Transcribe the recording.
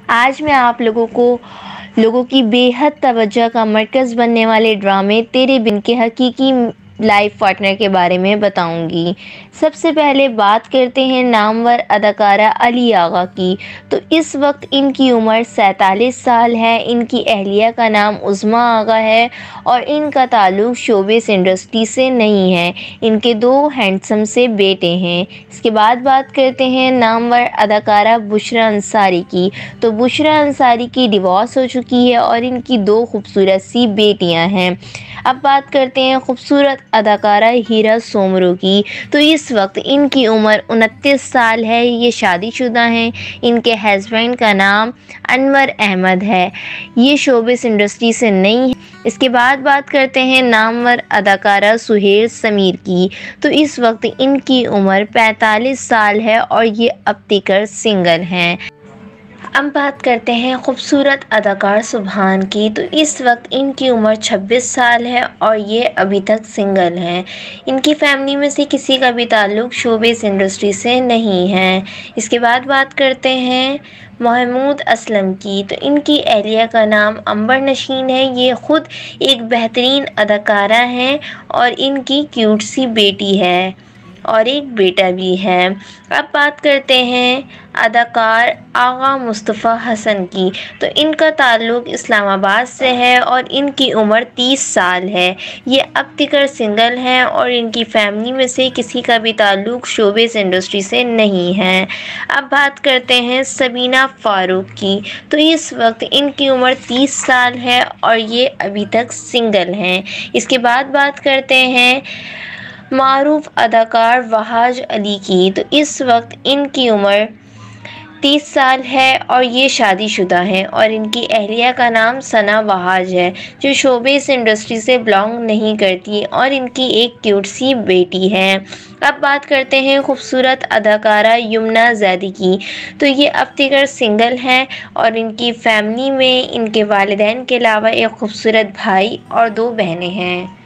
आज मैं आप लोगों की बेहद तवज्जो का मरकज़ बनने वाले ड्रामे तेरे बिन के हकीकी लाइफ पार्टनर के बारे में बताऊंगी। सबसे पहले बात करते हैं नामवर अदाकारा अली आगा की। तो इस वक्त इनकी उम्र 47 साल है। इनकी अहलिया का नाम उज़्मा आगा है और इनका ताल्लुक़ शोबिस इंडस्ट्री से नहीं है। इनके 2 हैंडसम से बेटे हैं। इसके बाद बात करते हैं नामवर अदाकारा बुशरा अंसारी की। तो बुशरा अंसारी की डिवोर्स हो चुकी है और इनकी 2 खूबसूरत सी बेटियां हैं। अब बात करते हैं खूबसूरत अदाकारा हीरा सोमरो की। तो इस वक्त इनकी उम्र 29 साल है। ये शादीशुदा हैं। इनके हस्बैंड का नाम अनवर अहमद है। ये शोबिस इंडस्ट्री से नहीं है। इसके बाद बात करते हैं नामवर अदाकारा सुहेल समीर की। तो इस वक्त इनकी उम्र 45 साल है और ये अब तक सिंगल हैं। अब बात करते हैं खूबसूरत अदाकार सुभान की। तो इस वक्त इनकी उम्र 26 साल है और ये अभी तक सिंगल हैं। इनकी फैमिली में से किसी का भी ताल्लुक़ शोबिस इंडस्ट्री से नहीं है। इसके बाद बात करते हैं महमूद असलम की। तो इनकी अहलिया का नाम अंबर नशीन है। ये ख़ुद एक बेहतरीन अदाकारा हैं और इनकी क्यूट सी बेटी है और एक बेटा भी है। अब बात करते हैं अदाकार आगा मुस्तफ़ा हसन की। तो इनका ताल्लुक़ इस्लामाबाद से है और इनकी उम्र 30 साल है। ये अब तक सिंगल हैं और इनकी फैमिली में से किसी का भी ताल्लुक़ शोबिस इंडस्ट्री से नहीं है। अब बात करते हैं सबीना फ़ारूक की। तो इस वक्त इनकी उम्र 30 साल है और ये अभी तक सिंगल हैं। इसके बाद बात करते हैं मारूफ अदाकार वहाज अली की। तो इस वक्त इनकी उम्र 30 साल है और ये शादीशुदा हैं और इनकी अहलिया का नाम सना वहाज है जो शोबिस इंडस्ट्री से बिलोंग नहीं करती और इनकी एक क्यूट सी बेटी है। अब बात करते हैं खूबसूरत अदाकारा यमुना ज़ैदी की। तो ये अब तक सिंगल हैं और इनकी फैमिली में इनके वालिदैन के अलावा एक खूबसूरत भाई और 2 बहनें हैं।